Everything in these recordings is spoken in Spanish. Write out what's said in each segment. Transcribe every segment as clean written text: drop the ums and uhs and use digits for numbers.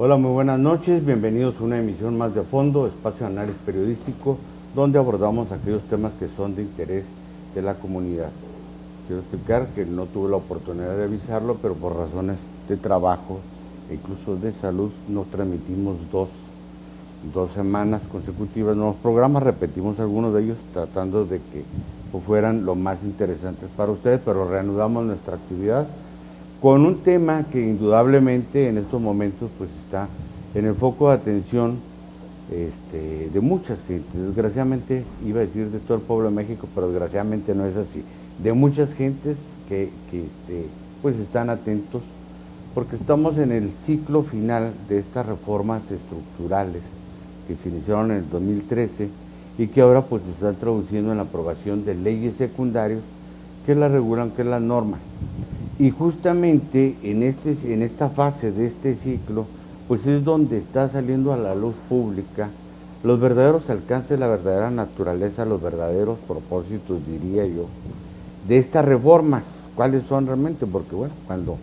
Hola, muy buenas noches, bienvenidos a una emisión más de Fondo, espacio de análisis periodístico, donde abordamos aquellos temas que son de interés de la comunidad. Quiero explicar que no tuve la oportunidad de avisarlo, pero por razones de trabajo e incluso de salud no transmitimos dos semanas consecutivas nuevos programas, repetimos algunos de ellos tratando de que fueran lo más interesantes para ustedes, pero reanudamos nuestra actividad con un tema que indudablemente en estos momentos pues está en el foco de atención de muchas gentes. Desgraciadamente, iba a decir de todo el pueblo de México, pero desgraciadamente no es así. De muchas gentes que pues están atentos, porque estamos en el ciclo final de estas reformas estructurales que se iniciaron en el 2013 y que ahora pues se están traduciendo en la aprobación de leyes secundarias que las regulan, que las norman. Y justamente en esta fase de este ciclo, pues es donde está saliendo a la luz pública los verdaderos alcances, la verdadera naturaleza, los verdaderos propósitos, diría yo, de estas reformas. ¿Cuáles son realmente? Porque bueno, cuando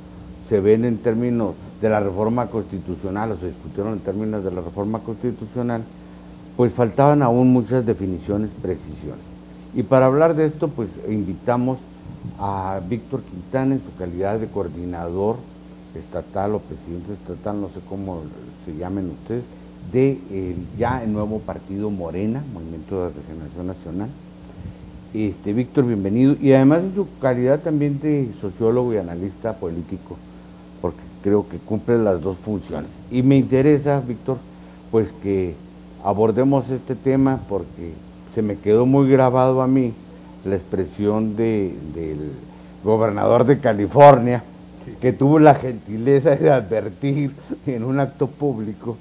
se ven en términos de la reforma constitucional, o se discutieron en términos de la reforma constitucional, pues faltaban aún muchas definiciones, precisiones. Y para hablar de esto, pues invitamos a Víctor Quintana en su calidad de coordinador estatal o presidente estatal, no sé cómo se llamen ustedes, de ya el nuevo partido Morena, Movimiento de Regeneración Nacional. Víctor, bienvenido, y además en su calidad también de sociólogo y analista político, porque creo que cumple las dos funciones. Y me interesa, Víctor, pues que abordemos este tema porque se me quedó muy grabado a mí la expresión del gobernador de California, que tuvo la gentileza de advertir en un acto público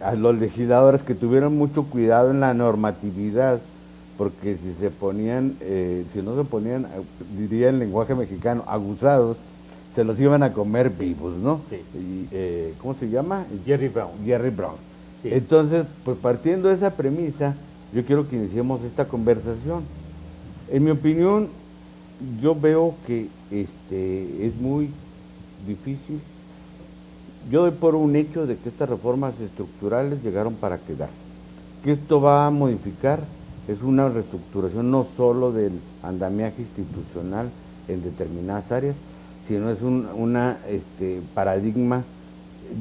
a los legisladores que tuvieran mucho cuidado en la normatividad, porque si no se ponían, diría en lenguaje mexicano, aguzados, se los iban a comer vivos, ¿no? Sí. Y, ¿cómo se llama? Jerry Brown. Jerry Brown. Sí. Entonces, pues partiendo de esa premisa, yo quiero que iniciemos esta conversación. En mi opinión, yo veo que es muy difícil. Yo doy por un hecho de que estas reformas estructurales llegaron para quedarse. Que esto va a modificar es una reestructuración no solo del andamiaje institucional en determinadas áreas, sino es un paradigma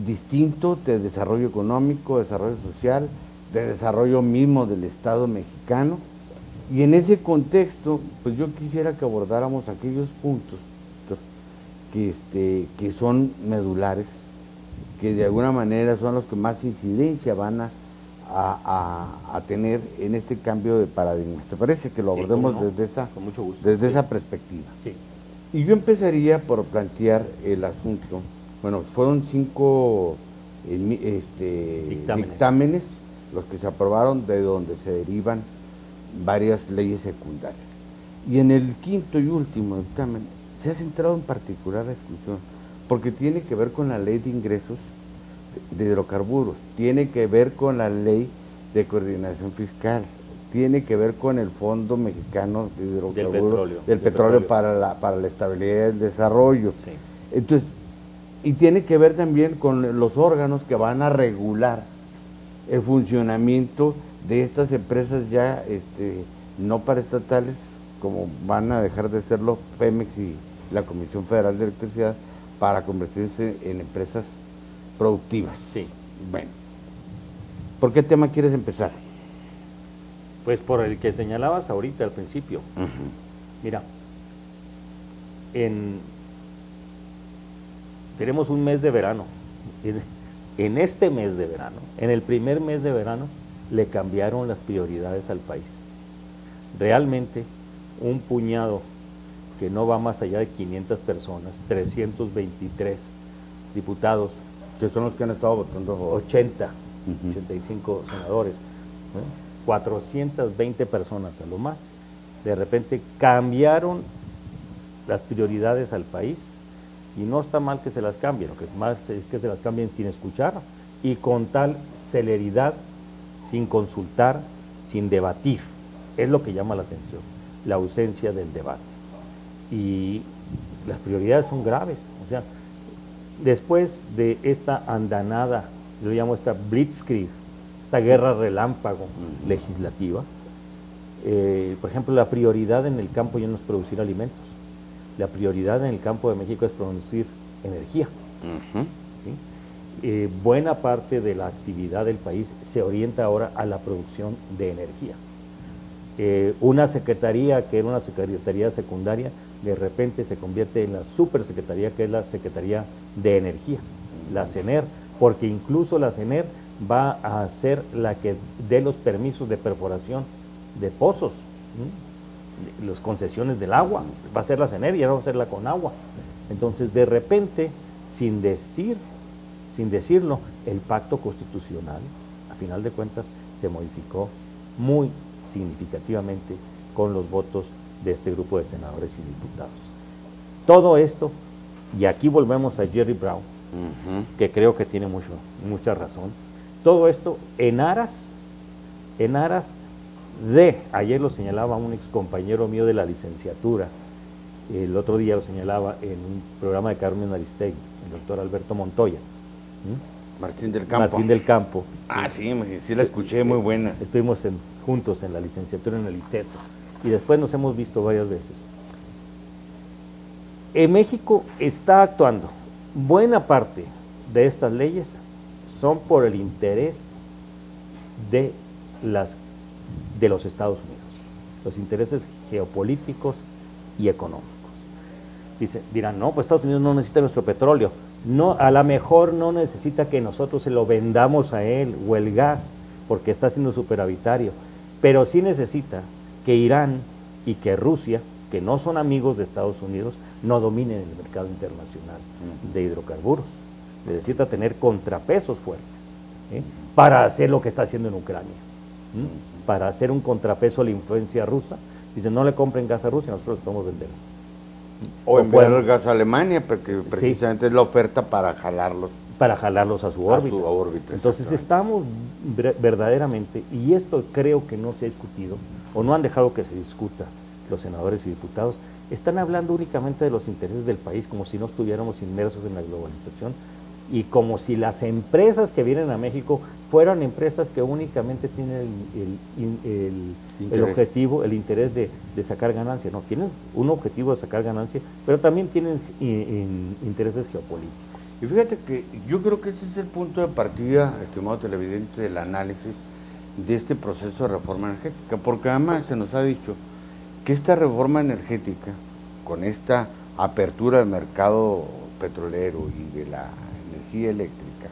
distinto de desarrollo económico, desarrollo social, de desarrollo mismo del Estado mexicano. Y en ese contexto, pues yo quisiera que abordáramos aquellos puntos que son medulares, que de alguna manera son los que más incidencia van a tener en este cambio de paradigma. ¿Te parece que lo abordemos desde esa perspectiva? Sí. Y yo empezaría por plantear el asunto. Bueno, fueron 5 dictámenes los que se aprobaron, de donde se derivan varias leyes secundarias. Y en el quinto y último dictamen se ha centrado en particular la discusión, porque tiene que ver con la ley de ingresos de hidrocarburos, tiene que ver con la ley de coordinación fiscal, tiene que ver con el Fondo Mexicano de Hidrocarburos, del petróleo para la estabilidad y el desarrollo. Sí. Entonces, y tiene que ver también con los órganos que van a regular el funcionamiento de estas empresas ya no paraestatales, como van a dejar de serlo Pemex y la Comisión Federal de Electricidad, para convertirse en empresas productivas. Sí. Bueno, ¿por qué tema quieres empezar? Pues por el que señalabas ahorita al principio. Mira, tenemos un mes de verano. En este mes de verano, en el primer mes de verano, le cambiaron las prioridades al país. Realmente, un puñado que no va más allá de 500 personas, 323 diputados, Que son los que han estado votando 85 senadores, 420 personas a lo más, de repente cambiaron las prioridades al país. Y no está mal que se las cambien, lo que es más es que se las cambien sin escuchar y con tal celeridad, sin consultar, sin debatir. Es lo que llama la atención, la ausencia del debate. Y las prioridades son graves. O sea, después de esta andanada, yo lo llamo esta blitzkrieg, esta guerra relámpago legislativa, por ejemplo, la prioridad en el campo ya no es producir alimentos, la prioridad en el campo de México es producir energía. ¿Sí? Buena parte de la actividad del país se orienta ahora a la producción de energía. Una secretaría que era una secretaría secundaria, de repente se convierte en la supersecretaría, que es la Secretaría de Energía, la CENER, porque incluso la CENER va a ser la que dé los permisos de perforación de pozos, las concesiones del agua, va a ser la CENER y ya no va a ser la CONAGUA. Entonces, de repente, sin decirlo, el pacto constitucional, a final de cuentas, se modificó muy significativamente con los votos de este grupo de senadores y diputados. Todo esto, y aquí volvemos a Jerry Brown, que creo que tiene mucha razón, todo esto en aras de, ayer lo señalaba un ex compañero mío de la licenciatura, el otro día lo señalaba en un programa de Carmen Aristegui, el doctor Alberto Montoya. Martín del Campo. Martín del Campo. Ah, sí la escuché, muy buena. Estuvimos juntos en la licenciatura en el ITESO y después nos hemos visto varias veces. México está actuando. Buena parte de estas leyes son por el interés de los Estados Unidos, los intereses geopolíticos y económicos. Dirán, no, pues Estados Unidos no necesita nuestro petróleo. No, a lo mejor no necesita que nosotros se lo vendamos a él o el gas, porque está siendo superavitario, pero sí necesita que Irán y que Rusia, que no son amigos de Estados Unidos, no dominen el mercado internacional de hidrocarburos. Necesita tener contrapesos fuertes para hacer lo que está haciendo en Ucrania, para hacer un contrapeso a la influencia rusa. Dice, no le compren gas a Rusia, nosotros lo podemos vender. O enviar el gas a Alemania, porque precisamente sí, es la oferta para jalarlos. Para jalarlos a su órbita. Entonces estamos verdaderamente, y esto creo que no se ha discutido, o no han dejado que se discuta los senadores y diputados, están hablando únicamente de los intereses del país, como si no estuviéramos inmersos en la globalización, y como si las empresas que vienen a México fueran empresas que únicamente tienen el objetivo, el interés de sacar ganancia. No, tienen un objetivo de sacar ganancia, pero también tienen intereses geopolíticos. Y fíjate que yo creo que ese es el punto de partida, estimado televidente, del análisis de este proceso de reforma energética, porque además se nos ha dicho que esta reforma energética, con esta apertura del mercado petrolero y de la energía eléctrica,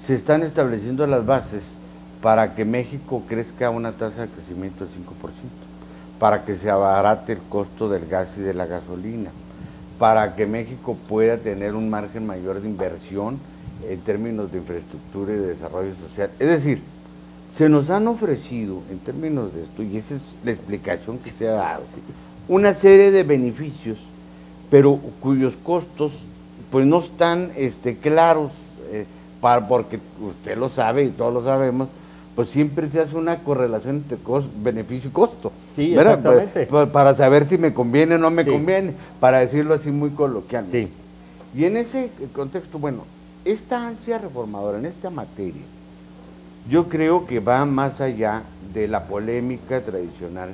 se están estableciendo las bases para que México crezca a una tasa de crecimiento del 5%, para que se abarate el costo del gas y de la gasolina, para que México pueda tener un margen mayor de inversión en términos de infraestructura y de desarrollo social. Es decir, se nos han ofrecido, en términos de esto, y esa es la explicación que se ha dado, una serie de beneficios, pero cuyos costos pues no están claros, porque usted lo sabe y todos lo sabemos, pues siempre se hace una correlación entre beneficio y costo. Sí, exactamente. Para saber si me conviene o no me conviene, para decirlo así muy coloquialmente. Sí. Y en ese contexto, bueno, esta ansia reformadora en esta materia, yo creo que va más allá de la polémica tradicional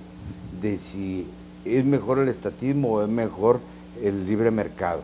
de si es mejor el estatismo o es mejor el libre mercado,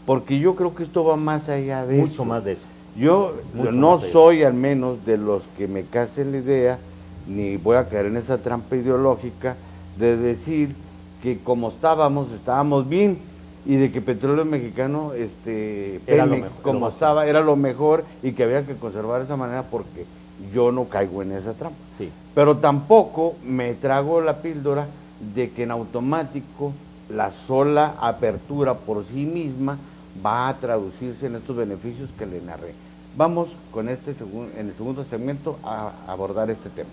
porque yo creo que esto va más allá de eso. Mucho más de eso. Yo no soy al menos de los que me casen la idea, ni voy a caer en esa trampa ideológica de decir que como estábamos bien, y de que Petróleo Mexicano, Pemex, como estaba, era lo mejor y que había que conservar de esa manera, porque yo no caigo en esa trampa. Sí. Pero tampoco me trago la píldora de que en automático la sola apertura por sí misma va a traducirse en estos beneficios que le narré. Vamos con en el segundo segmento a abordar este tema.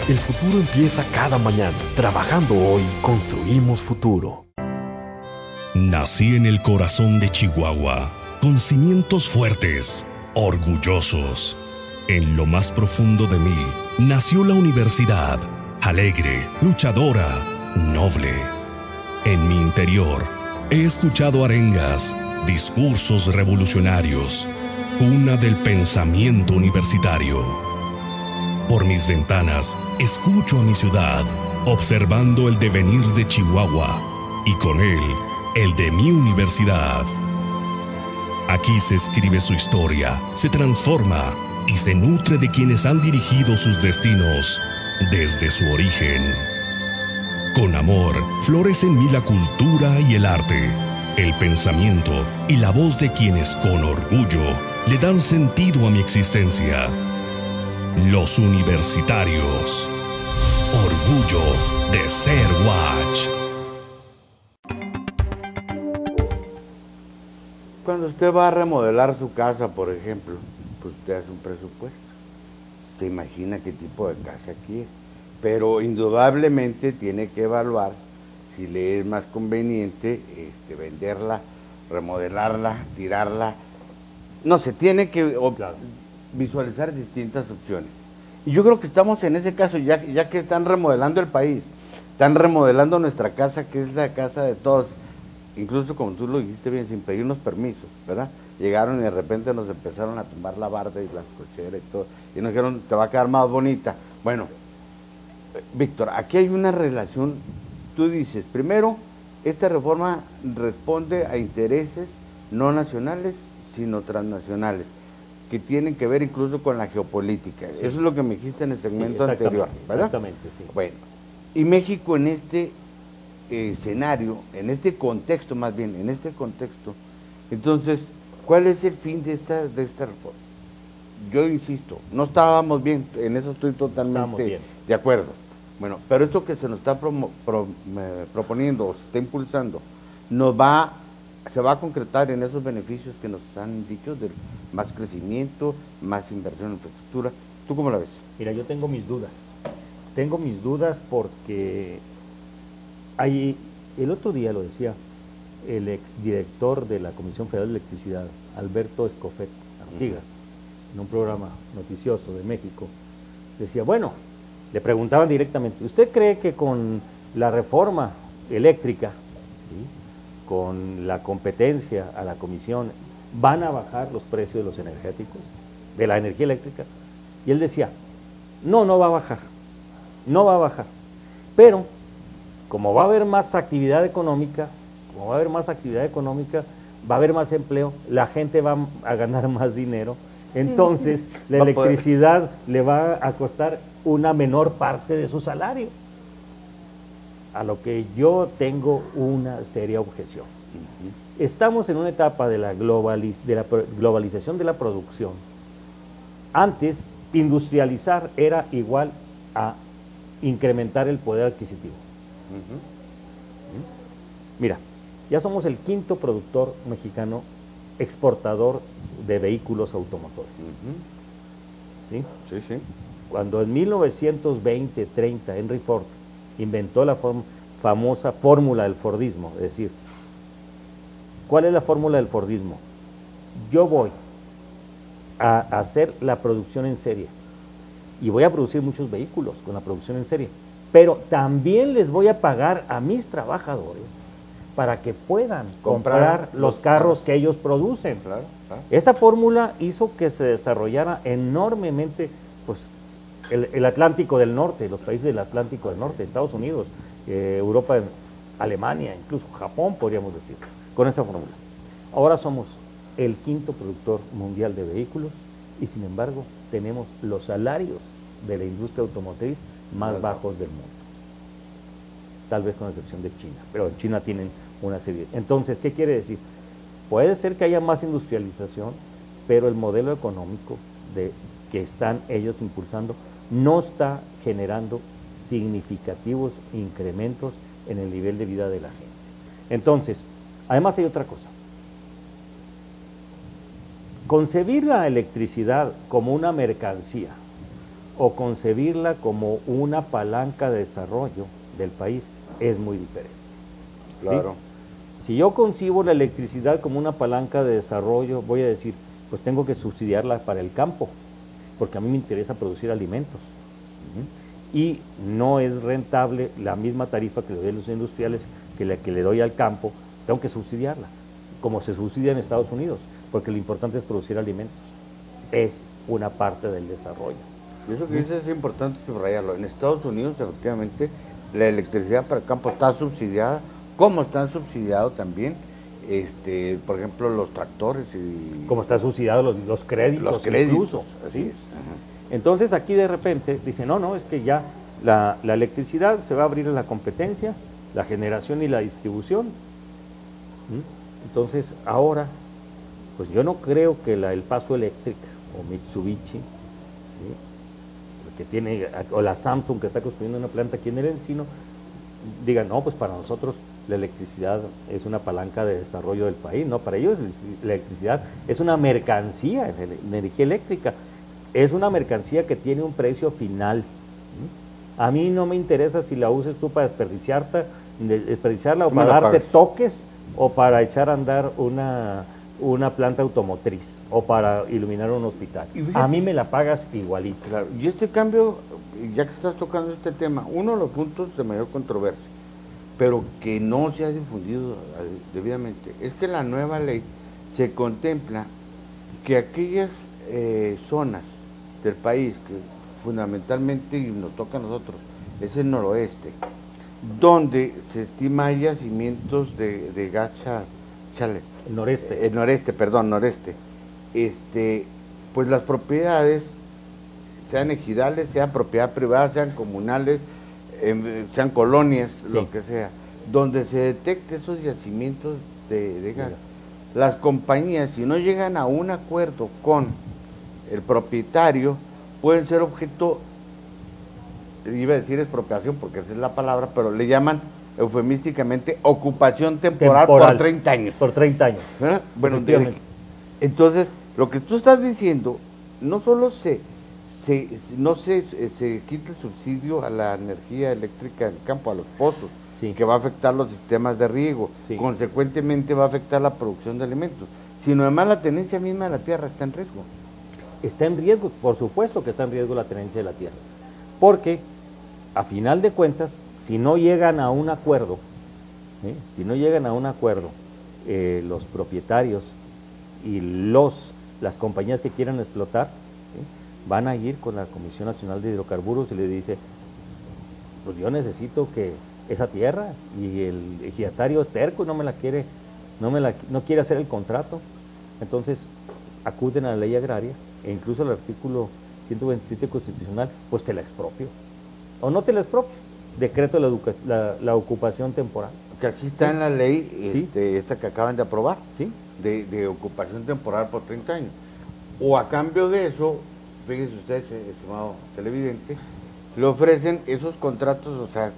El futuro empieza cada mañana. Trabajando hoy, construimos futuro. Nací en el corazón de Chihuahua, con cimientos fuertes, orgullosos. En lo más profundo de mí nació la universidad, alegre, luchadora, noble. En mi interior he escuchado arengas, discursos revolucionarios, cuna del pensamiento universitario. Por mis ventanas escucho a mi ciudad, observando el devenir de Chihuahua y con él el de mi universidad. Aquí se escribe su historia, se transforma y se nutre de quienes han dirigido sus destinos desde su origen. Con amor florece en mí la cultura y el arte, el pensamiento y la voz de quienes con orgullo le dan sentido a mi existencia. Los universitarios. Orgullo de ser Watch. Cuando usted va a remodelar su casa, por ejemplo, pues usted hace un presupuesto. Se imagina qué tipo de casa quiere. Pero indudablemente tiene que evaluar si le es más conveniente venderla, remodelarla, tirarla. No sé, tiene que visualizar distintas opciones. Y yo creo que estamos en ese caso, ya que están remodelando el país, están remodelando nuestra casa, que es la casa de todos, incluso como tú lo dijiste bien, sin pedirnos permisos, ¿verdad? Llegaron y de repente nos empezaron a tumbar la barda y las cocheras y todo, y nos dijeron, te va a quedar más bonita. Bueno, Víctor, aquí hay una relación, tú dices, primero, esta reforma responde a intereses no nacionales, sino transnacionales, que tienen que ver incluso con la geopolítica. Sí. Eso es lo que me dijiste en el segmento anterior, ¿verdad? Exactamente, sí. Bueno, y México en este escenario, en este contexto más bien, en este contexto, entonces, ¿cuál es el fin de esta reforma? Yo insisto, no estábamos bien, en eso estoy totalmente de acuerdo. Bueno, pero esto que se nos está proponiendo o se está impulsando, se va a concretar en esos beneficios que nos han dicho de más crecimiento, más inversión en infraestructura. ¿Tú cómo la ves? Mira, yo tengo mis dudas. Tengo mis dudas porque el otro día lo decía el exdirector de la Comisión Federal de Electricidad, Alberto Escofet Artigas, en un programa noticioso de México, decía, bueno, le preguntaban directamente, ¿usted cree que con la reforma eléctrica, ¿sí?, con la competencia a la comisión, van a bajar los precios de los energéticos, de la energía eléctrica? Y él decía, no va a bajar, no va a bajar, pero como va a haber más actividad económica, va a haber más empleo, la gente va a ganar más dinero, entonces la electricidad le va a costar una menor parte de su salario. A lo que yo tengo una seria objeción. Estamos en una etapa de la globalización de la producción. Antes, industrializar era igual a incrementar el poder adquisitivo. Mira, ya somos el quinto productor mexicano exportador de vehículos automotores. ¿Sí? Sí, sí. Cuando en 1920-30 Henry Ford inventó la famosa fórmula del Fordismo, es decir, ¿cuál es la fórmula del Fordismo? Yo voy a hacer la producción en serie y voy a producir muchos vehículos con la producción en serie, pero también les voy a pagar a mis trabajadores para que puedan comprar los carros que ellos producen. Claro. Esa fórmula hizo que se desarrollara enormemente pues, el Atlántico del Norte, los países del Atlántico del Norte, Estados Unidos, Europa, Alemania, incluso Japón, podríamos decir, con esa fórmula. Ahora somos el quinto productor mundial de vehículos y sin embargo tenemos los salarios de la industria automotriz más bajos del mundo. Tal vez con excepción de China, pero en China tienen una serie. Entonces, ¿qué quiere decir? Puede ser que haya más industrialización, pero el modelo económico que están ellos impulsando no está generando significativos incrementos en el nivel de vida de la gente. Entonces, además hay otra cosa. Concebir la electricidad como una mercancía o concebirla como una palanca de desarrollo del país es muy diferente. Claro. ¿Sí? Si yo concibo la electricidad como una palanca de desarrollo, voy a decir, pues tengo que subsidiarla para el campo, porque a mí me interesa producir alimentos. Y no es rentable la misma tarifa que le doy a los industriales que la que le doy al campo, tengo que subsidiarla, como se subsidia en Estados Unidos, porque lo importante es producir alimentos. Es una parte del desarrollo. Y eso que dices es importante subrayarlo. En Estados Unidos, efectivamente, la electricidad para el campo está subsidiada, como están subsidiados también, por ejemplo, los tractores y... Como están subsidiados los créditos incluso. Así ¿sí? es. Ajá. Entonces aquí de repente dicen, no, es que ya la electricidad se va a abrir a la competencia, la generación y la distribución. Entonces ahora, pues yo no creo que el Paso Electric o Mitsubishi, ¿sí? Que tiene, o la Samsung que está construyendo una planta aquí en el Encino, digan, no, pues para nosotros la electricidad es una palanca de desarrollo del país. No, para ellos la electricidad es una mercancía, la energía eléctrica es una mercancía que tiene un precio final. A mí no me interesa si la uses tú para desperdiciarla o para darte toques o para echar a andar una planta automotriz o para iluminar un hospital. A mí me la pagas igualito. Claro. Y este cambio, ya que estás tocando este tema, uno de los puntos de mayor controversia, pero que no se ha difundido debidamente, es que en la nueva ley se contempla que aquellas zonas del país que fundamentalmente, y nos toca a nosotros, es el noroeste, donde se estima hay yacimientos de gas chale. El noreste. Noreste. Pues las propiedades, sean ejidales, sean propiedad privada, sean comunales, sean colonias, sí, lo que sea, donde se detecte esos yacimientos de gas. Las compañías, si no llegan a un acuerdo con el propietario, pueden ser objeto, iba a decir expropiación porque esa es la palabra, pero le llaman eufemísticamente ocupación temporal por 30 años. Por 30 años. ¿Verdad? Bueno, entonces, lo que tú estás diciendo, no solo se quita el subsidio a la energía eléctrica del campo, a los pozos, sí, que va a afectar los sistemas de riego, sí, consecuentemente va a afectar la producción de alimentos, sino además la tenencia misma de la tierra está en riesgo. Está en riesgo, por supuesto que está en riesgo la tenencia de la tierra, porque a final de cuentas, si no llegan a un acuerdo, los propietarios y las compañías que quieran explotar, ¿sí?, van a ir con la Comisión Nacional de Hidrocarburos y le dice, pues yo necesito que esa tierra, y el ejidatario terco no quiere hacer el contrato, entonces acuden a la ley agraria e incluso el artículo 127 constitucional, pues te la expropio, o no te la expropio, decreto la ocupación temporal. Que así está, sí, en la ley, ¿sí?, esta que acaban de aprobar, ¿sí?, de ocupación temporal por 30 años. O a cambio de eso, fíjense ustedes, estimado televidente, le ofrecen esos contratos, o sea,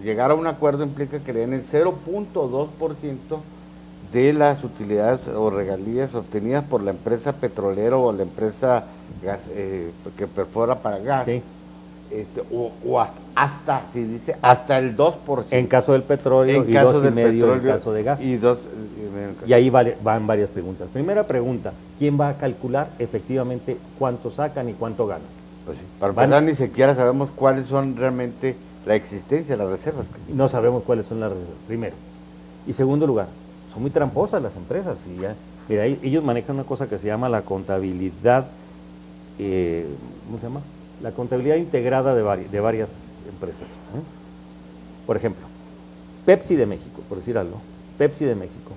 llegar a un acuerdo implica que le den el 0.2% de las utilidades o regalías obtenidas por la empresa petrolera o la empresa que perfora para gas, sí, hasta el 2%. En caso del petróleo, y 2,5% en caso de gas. Y ahí van varias preguntas. Primera pregunta, ¿quién va a calcular efectivamente cuánto sacan y cuánto ganan? Pues sí, para empezar, ni siquiera sabemos cuáles son realmente la existencia de las reservas. No sabemos cuáles son las reservas, primero. Y segundo lugar, son muy tramposas las empresas. Y ya, mira, ellos manejan una cosa que se llama la contabilidad, ¿cómo se llama? La contabilidad integrada de varias empresas. Por ejemplo, Pepsi de México, por decir algo, Pepsi de México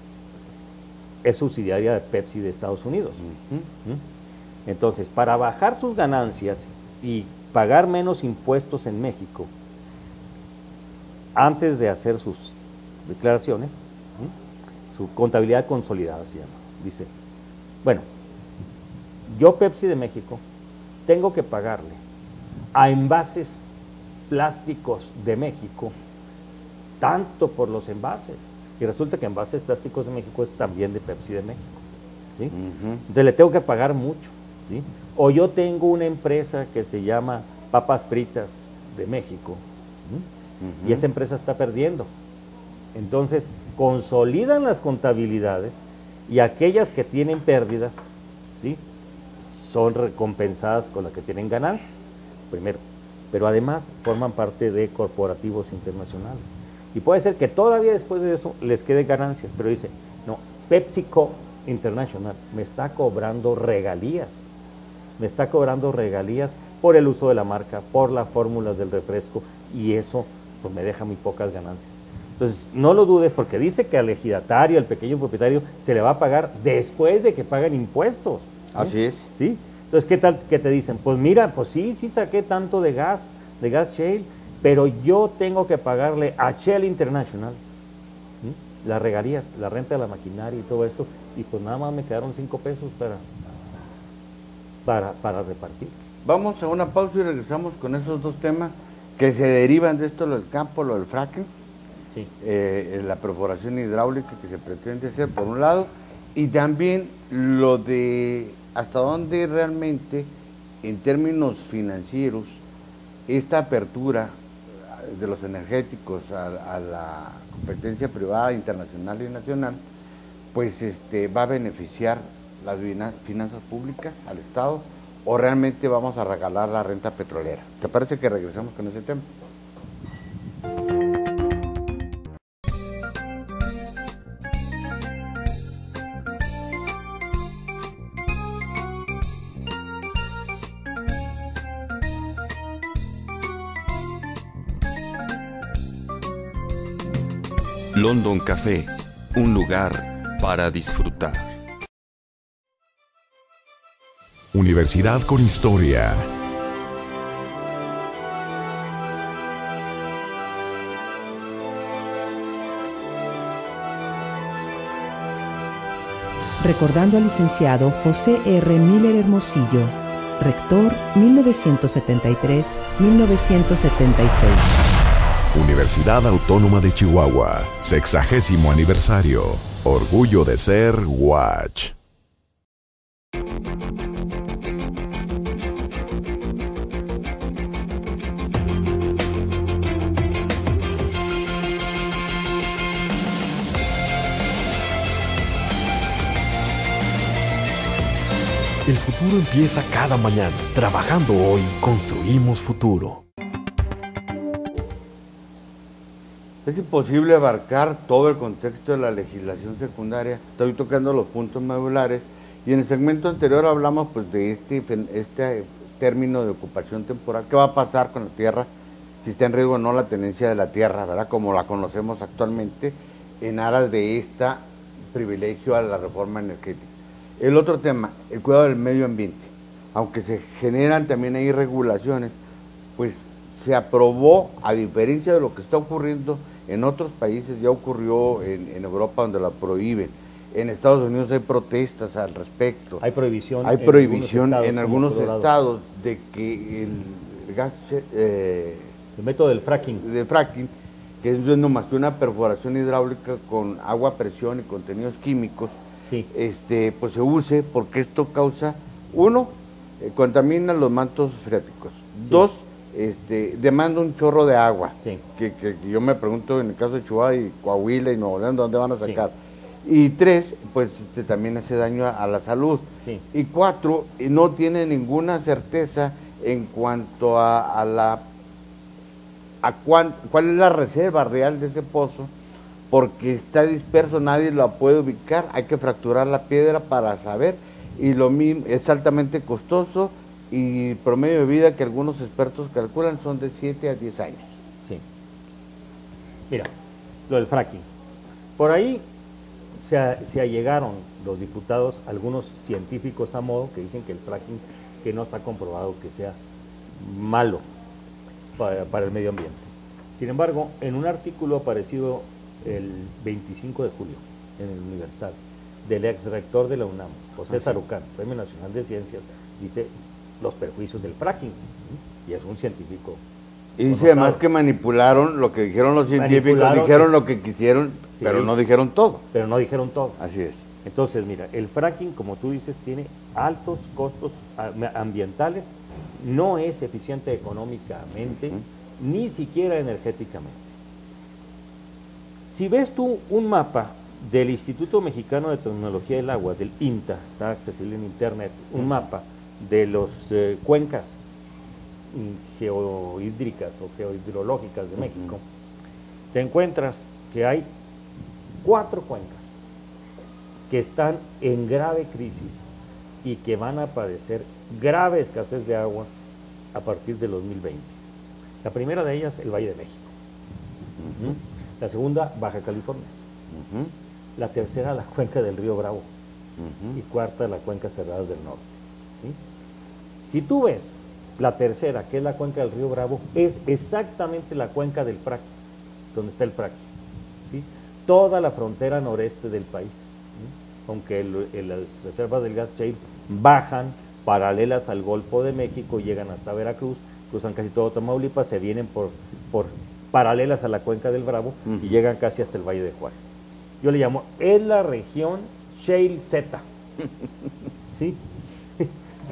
es subsidiaria de Pepsi de Estados Unidos. Entonces, para bajar sus ganancias y pagar menos impuestos en México, antes de hacer sus declaraciones, su contabilidad consolidada se llama, dice, bueno, yo Pepsi de México tengo que pagarle a Envases Plásticos de México tanto por los envases, y resulta que Envases Plásticos de México es también de Pepsi de México, ¿sí? Entonces le tengo que pagar mucho, ¿sí? O yo tengo una empresa que se llama Papas Fritas de México, y esa empresa está perdiendo, Entonces, consolidan las contabilidades y aquellas que tienen pérdidas, ¿sí?, son recompensadas con las que tienen ganancias, primero. Pero además forman parte de corporativos internacionales. Y puede ser que todavía después de eso les quede ganancias, pero dice, no, PepsiCo International me está cobrando regalías. Me está cobrando regalías por el uso de la marca, por las fórmulas del refresco, y eso pues me deja muy pocas ganancias. Entonces, no lo dudes, porque dice que al ejidatario, al pequeño propietario, se le va a pagar después de que paguen impuestos. Así es. ¿Sí? Entonces, ¿qué tal que te dicen? Pues mira, pues sí saqué tanto de gas Shell, pero yo tengo que pagarle a Shell International, ¿sí?, las regalías, la renta de la maquinaria y todo esto, y pues nada más me quedaron 5 pesos para repartir. Vamos a una pausa y regresamos con esos dos temas que se derivan de esto, lo del campo, lo del fracking, Sí. La perforación hidráulica que se pretende hacer por un lado, y también lo de hasta dónde realmente, en términos financieros, esta apertura de los energéticos a la competencia privada, internacional y nacional, pues va a beneficiar las finanzas públicas al Estado, o realmente vamos a regalar la renta petrolera. ¿Te parece que regresamos con ese tema? London Café, un lugar para disfrutar. Universidad con historia. Recordando al licenciado José R. Miller Hermosillo, rector 1973-1976. Universidad Autónoma de Chihuahua, 60º aniversario. Orgullo de ser Watch. El futuro empieza cada mañana. Trabajando hoy, construimos futuro. Es imposible abarcar todo el contexto de la legislación secundaria. Estoy tocando los puntos medulares, y en el segmento anterior hablamos pues de este término de ocupación temporal. ¿Qué va a pasar con la tierra si está en riesgo o no la tenencia de la tierra, ¿verdad?, como la conocemos actualmente, en aras de este privilegio a la reforma energética? El otro tema, el cuidado del medio ambiente. Aunque se generan también ahí regulaciones, pues se aprobó, a diferencia de lo que está ocurriendo en otros países, ya ocurrió en Europa, donde la prohíben. En Estados Unidos hay protestas al respecto. Hay prohibición. Hay prohibición en algunos estados de que el gas, el método del fracking, que es no más que una perforación hidráulica con agua a presión y contenidos químicos, sí, pues se use, porque esto causa, uno, contamina los mantos freáticos, sí. Dos, demanda un chorro de agua, sí, que yo me pregunto en el caso de Chihuahua y Coahuila y Nuevo León, ¿dónde van a sacar? Sí. Y tres, pues también hace daño a la salud. Sí. Y cuatro, no tiene ninguna certeza en cuanto cuál es la reserva real de ese pozo, porque está disperso, nadie la puede ubicar, hay que fracturar la piedra para saber, y lo mismo, es altamente costoso, y el promedio de vida que algunos expertos calculan son de 7 a 10 años. Sí. Mira, lo del fracking. Por ahí se allegaron los diputados, algunos científicos a modo, que dicen que el fracking, que no está comprobado que sea malo para el medio ambiente. Sin embargo, en un artículo aparecido el 25 de julio en el Universal, del ex rector de la UNAM, José Sarucán, Premio Nacional de Ciencias, dice los perjuicios del fracking, y es un científico. Y dice además que manipularon lo que dijeron los científicos, dijeron lo que quisieron, sí, pero no dijeron todo. Pero no dijeron todo. Así es. Entonces, mira, el fracking, como tú dices, tiene altos costos ambientales, no es eficiente económicamente, ni siquiera energéticamente. Si ves tú un mapa del Instituto Mexicano de Tecnología del Agua, del INTA, está accesible en internet, un mapa de las cuencas geohídricas o geohidrológicas de México, te encuentras que hay 4 cuencas que están en grave crisis y que van a padecer grave escasez de agua a partir del 2020. La primera de ellas, el Valle de México. La segunda, Baja California. La tercera, la cuenca del río Bravo. Y cuarta, la cuenca Cerradas del Norte. ¿Sí? Si tú ves la tercera, que es la cuenca del río Bravo, es exactamente la cuenca del fracking, donde está el fracking. ¿Sí? Toda la frontera noreste del país. ¿Sí? Aunque las reservas del gas shale bajan paralelas al Golfo de México, llegan hasta Veracruz, cruzan casi todo Tamaulipas, se vienen por paralelas a la cuenca del Bravo y llegan casi hasta el Valle de Juárez. Yo le llamo, es la región Shale Z. ¿Sí?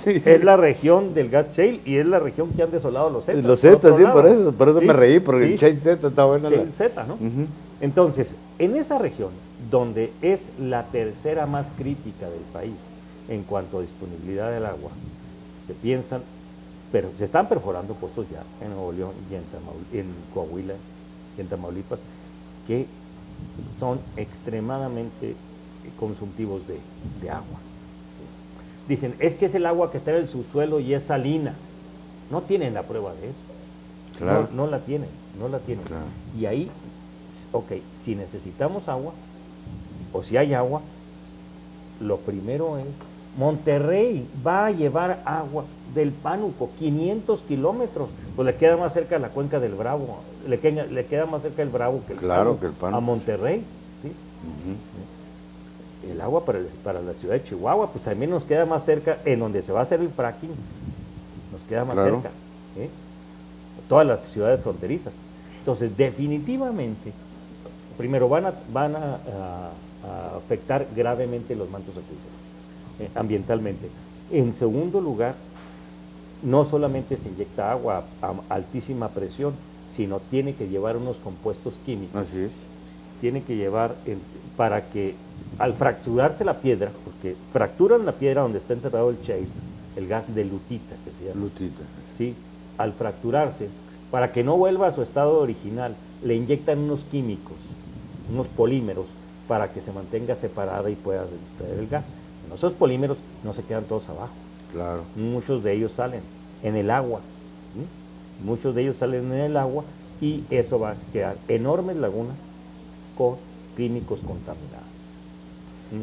Sí. Es la región del gas shale y es la región que han desolado los Zetas. Los Zetas, sí, por eso ¿sí? me reí, porque ¿sí? el Shale Z está bueno. Shale Z, ¿no? Entonces, en esa región, donde es la tercera más crítica del país en cuanto a disponibilidad del agua, se piensan, pero se están perforando pozos ya en Nuevo León y en Coahuila y en Tamaulipas, que son extremadamente consumtivos de agua. Dicen, es que es el agua que está en el subsuelo y es salina. No tienen la prueba de eso. Claro. No la tienen. Claro. Y ahí, ok, si necesitamos agua, o si hay agua, lo primero es, Monterrey va a llevar agua del Pánuco, 500 kilómetros, pues le queda más cerca la cuenca del Bravo, le queda más cerca el Bravo que el Pánuco, a Monterrey. ¿Sí? El agua para la ciudad de Chihuahua, pues también nos queda más cerca, en donde se va a hacer el fracking, nos queda más cerca, ¿eh? Todas las ciudades fronterizas. Entonces, definitivamente, primero van a afectar gravemente los mantos acuíferos, ambientalmente. En segundo lugar, no solamente se inyecta agua a altísima presión, sino tiene que llevar unos compuestos químicos. Así es. Tiene que llevar, para que al fracturarse la piedra, porque fracturan la piedra donde está encerrado el shale, el gas de lutita, que se llama. Lutita. Sí, al fracturarse, para que no vuelva a su estado original, le inyectan unos químicos, unos polímeros, para que se mantenga separada y pueda extraer el gas. Esos polímeros no se quedan todos abajo. Claro. Muchos de ellos salen en el agua. ¿Sí? Muchos de ellos salen en el agua y eso va a crear enormes lagunas con químicos contaminados.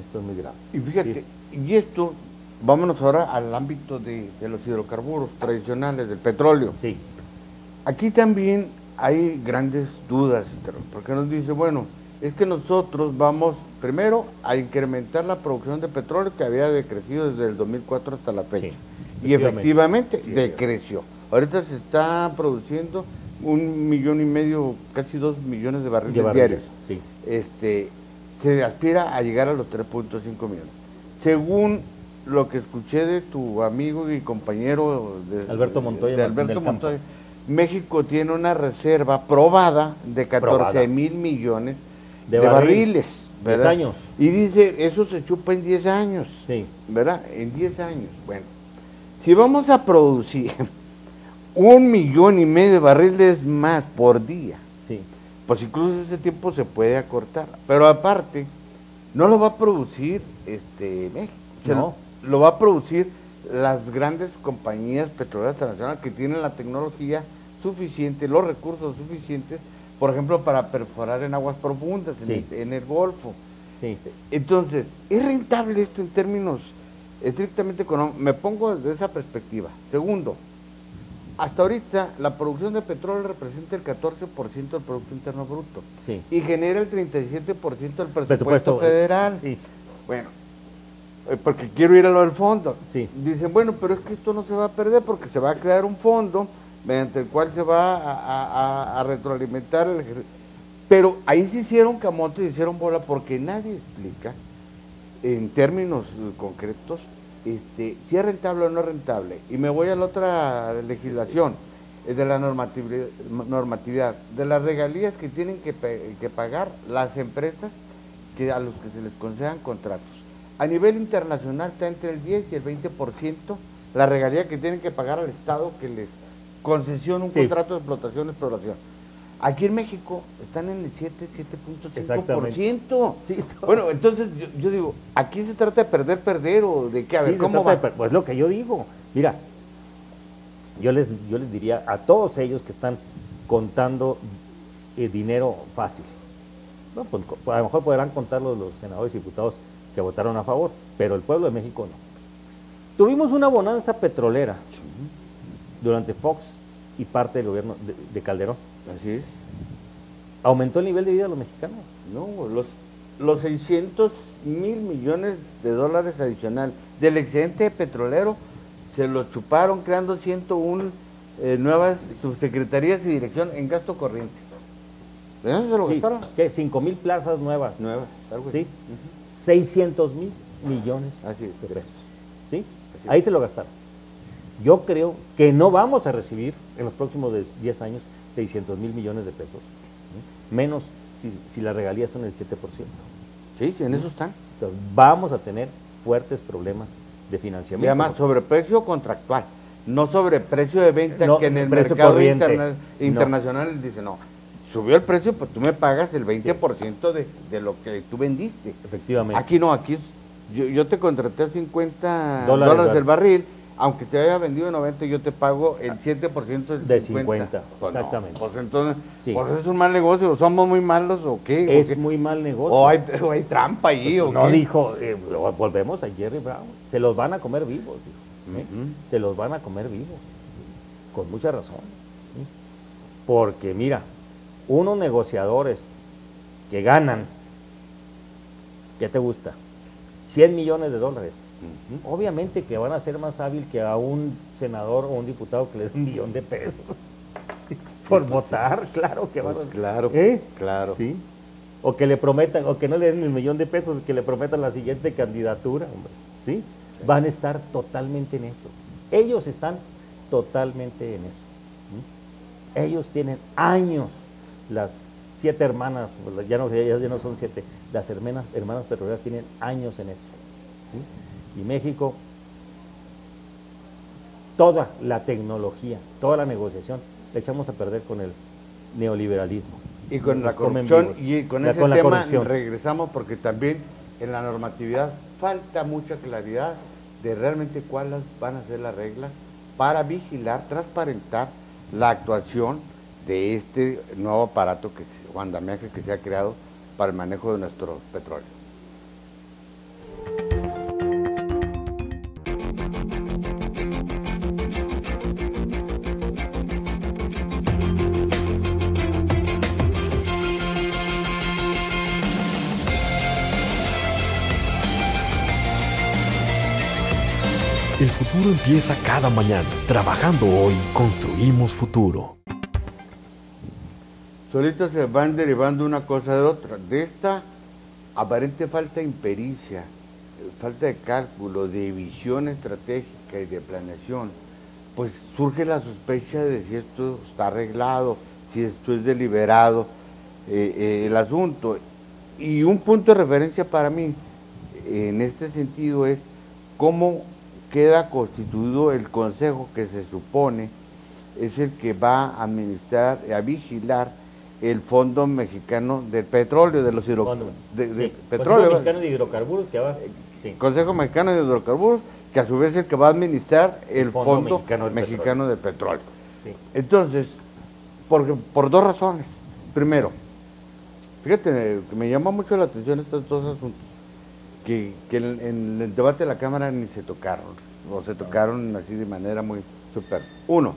Esto es muy grave. Y fíjate, ¿sí? y esto, vámonos ahora al ámbito de los hidrocarburos tradicionales, del petróleo. Sí. Aquí también hay grandes dudas, porque nos dice, bueno, es que nosotros vamos primero a incrementar la producción de petróleo que había decrecido desde el 2004 hasta la fecha. Sí, y efectivamente sí, decreció. Ahorita se está produciendo 1,5 millones, casi 2 millones de barriles diarios. Sí. Se aspira a llegar a los 3.5 millones. Según lo que escuché de tu amigo y compañero Alberto Montoya, México tiene una reserva probada de 14,000 millones de barriles, ¿verdad? 10 años. Y dice, eso se chupa en 10 años, sí, ¿verdad? En 10 años. Bueno, si vamos a producir 1,5 millones de barriles más por día, sí, pues incluso ese tiempo se puede acortar. Pero aparte, no lo va a producir México, no. Lo va a producir las grandes compañías petroleras internacionales que tienen la tecnología suficiente, los recursos suficientes, por ejemplo, para perforar en aguas profundas, sí, en el Golfo. Sí. Entonces, ¿es rentable esto en términos estrictamente económicos? Me pongo desde esa perspectiva. Segundo, hasta ahorita la producción de petróleo representa el 14% del Producto Interno Bruto, sí, y genera el 37% del presupuesto federal. Sí. Bueno, porque quiero ir a lo del fondo. Sí. Dicen, bueno, pero es que esto no se va a perder porque se va a crear un fondo mediante el cual se va a retroalimentar el ejercicio. Pero ahí se hicieron camotes, se hicieron bola, porque nadie explica en términos concretos si es rentable o no es rentable. Y me voy a la otra legislación. de la normatividad, de las regalías que tienen que pagar las empresas a los que se les concedan contratos. A nivel internacional está entre el 10 y el 20% la regalía que tienen que pagar al Estado que les concesiona un contrato de explotación. Aquí en México están en el 7.5%. Sí, bueno, entonces yo digo, ¿aquí se trata de perder o de qué? A ver, ¿cómo va? Pues lo que yo digo, mira, yo les diría a todos ellos que están contando dinero fácil, no, pues, a lo mejor podrán contarlo los senadores y diputados que votaron a favor, pero el pueblo de México no. Tuvimos una bonanza petrolera durante Fox y parte del gobierno de Calderón. Así es. ¿Aumentó el nivel de vida de los mexicanos? No, los 600 mil millones de dólares adicional del excedente petrolero se lo chuparon creando 101 nuevas subsecretarías y dirección en gasto corriente. ¿De eso se lo gastaron? ¿Qué? 5,000 plazas nuevas. Algo ¿Sí? así. 600,000 millones Así es, de pesos. ¿Sí? Ahí se lo gastaron. Yo creo que no vamos a recibir en los próximos 10 años 600,000 millones de pesos, menos si las regalías son el 7%. Sí, en eso están. Entonces, vamos a tener fuertes problemas de financiamiento. Y además, sobreprecio contractual, no sobreprecio de venta, No, que en el precio mercado corriente. internacional dice, no, subió el precio, pues tú me pagas el 20% de lo que tú vendiste. Efectivamente. Aquí no, aquí yo te contraté a 50 Dólares dólares el barril, aunque te haya vendido 90, yo te pago el 7% de 50. Pues no, exactamente. pues entonces, Sí. pues es un mal negocio, somos muy malos o qué. Es muy mal negocio. O hay trampa ahí o No qué. dijo, volvemos a Jerry Brown, se los van a comer vivos, dijo, se los van a comer vivos, con mucha razón. ¿Sí? Porque mira, unos negociadores que ganan, ¿qué te gusta? 100 millones de dólares. Obviamente que van a ser más hábil que a un senador o un diputado que le dé 1 millón de pesos por votar, claro que van a... Claro, claro. ¿Sí? O que le prometan, o que no le den el 1 millón de pesos, que le prometan la siguiente candidatura, hombre. ¿Sí? Van a estar totalmente en eso. Ellos están totalmente en eso. ¿Sí? Ellos tienen años, las 7 hermanas, ya no son 7, las hermanas petroleras tienen años en eso. ¿Sí? Y México, toda la tecnología, toda la negociación, la echamos a perder con el neoliberalismo. Y con la Nos comen corrupción, vivos. y con ese la tema corrupción. regresamos porque también en la normatividad falta mucha claridad de realmente cuáles van a ser las reglas para vigilar, transparentar la actuación de este nuevo aparato o andamiaje que se ha creado para el manejo de nuestro petróleo. El futuro empieza cada mañana. Trabajando hoy, construimos futuro. Solitos se van derivando una cosa de otra. De esta aparente falta de impericia, falta de cálculo, de visión estratégica y de planeación, pues surge la sospecha de si esto está arreglado, si esto es deliberado, el asunto. Y un punto de referencia para mí en este sentido es cómo queda constituido el consejo que se supone es el que va a administrar, a vigilar el Fondo Mexicano del Petróleo, de los Consejo Mexicano de Hidrocarburos, que va... Sí. Consejo Mexicano de Hidrocarburos, que a su vez es el que va a administrar el Fondo Mexicano del Petróleo. Sí. Entonces, por dos razones. Primero, fíjate, que me llama mucho la atención estos dos asuntos, que en el debate de la Cámara ni se tocaron, o se tocaron así de manera muy super. Uno,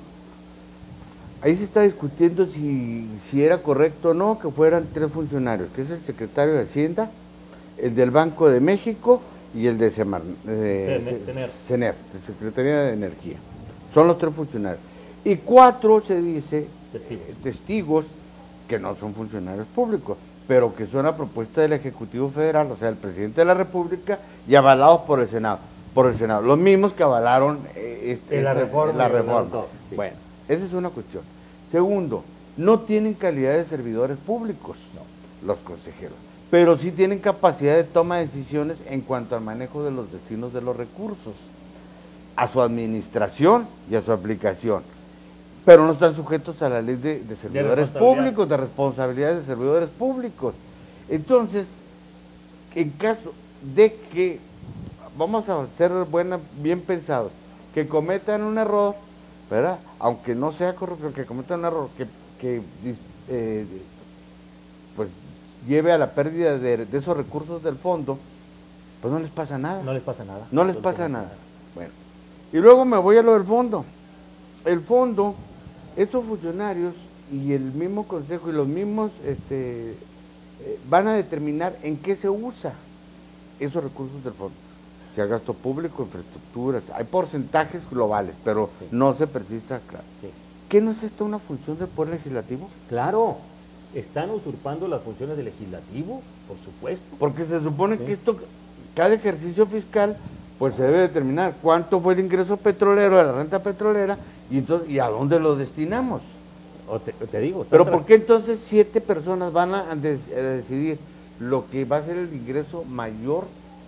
ahí se está discutiendo si era correcto o no que fueran 3 funcionarios, que es el secretario de Hacienda, el del Banco de México y el de CENER, de Secretaría de Energía. Son los 3 funcionarios. Y 4, se dice, testigos que no son funcionarios públicos, pero que son a propuesta del Ejecutivo Federal, o sea, el Presidente de la República, y avalados por el Senado. Los mismos que avalaron la reforma. Sí. Bueno, Esa es una cuestión. Segundo, no tienen calidad de servidores públicos, los consejeros, pero sí tienen capacidad de toma de decisiones en cuanto al manejo de los destinos de los recursos, a su administración y a su aplicación, pero no están sujetos a la ley de servidores públicos, de responsabilidades de servidores públicos. Entonces, en caso de que, vamos a ser bien pensados, que cometan un error, ¿verdad? Aunque no sea corrupto, que cometan un error que pues lleve a la pérdida de esos recursos del fondo, pues no les pasa nada. No les pasa nada. No les pasa nada. Bueno, y luego me voy a lo del fondo. El fondo, estos funcionarios y el mismo consejo y los mismos van a determinar en qué se usa esos recursos del fondo. Si hay gasto público, infraestructuras, hay porcentajes globales, pero sí, no se precisa, claro. Sí. ¿Qué no es esto una función del Poder Legislativo? Claro, están usurpando las funciones del Legislativo, por supuesto. Porque se supone que esto, cada ejercicio fiscal, pues se debe determinar cuánto fue el ingreso petrolero de la renta petrolera y entonces y a dónde lo destinamos. Te digo. Pero ¿por qué entonces 7 personas van a decidir lo que va a ser el ingreso mayor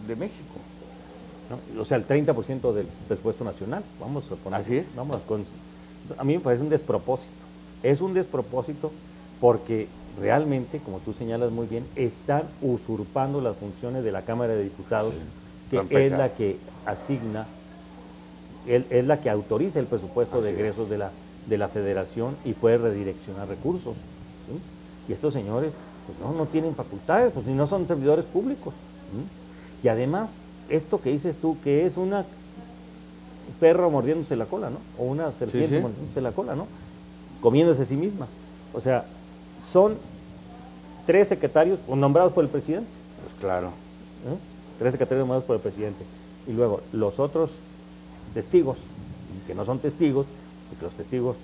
de México? ¿No? O sea, el 30% del presupuesto nacional. Vamos a poner. Así es. A mí me parece un despropósito. Es un despropósito porque realmente, como tú señalas muy bien, están usurpando las funciones de la Cámara de Diputados, sí, que es la que asigna, es la que autoriza el presupuesto de egresos de la Federación y puede redireccionar recursos. ¿Sí? Y estos señores pues no tienen facultades, pues si no son servidores públicos. ¿Sí? Y además, esto que dices tú, que es un perro mordiéndose la cola, ¿no? O una serpiente mordiéndose la cola, ¿no? Comiéndose a sí misma. O sea, son 3 secretarios nombrados por el presidente. Pues claro. 3 secretarios nombrados por el presidente. Y luego los otros testigos, que no son testigos, porque los testigos,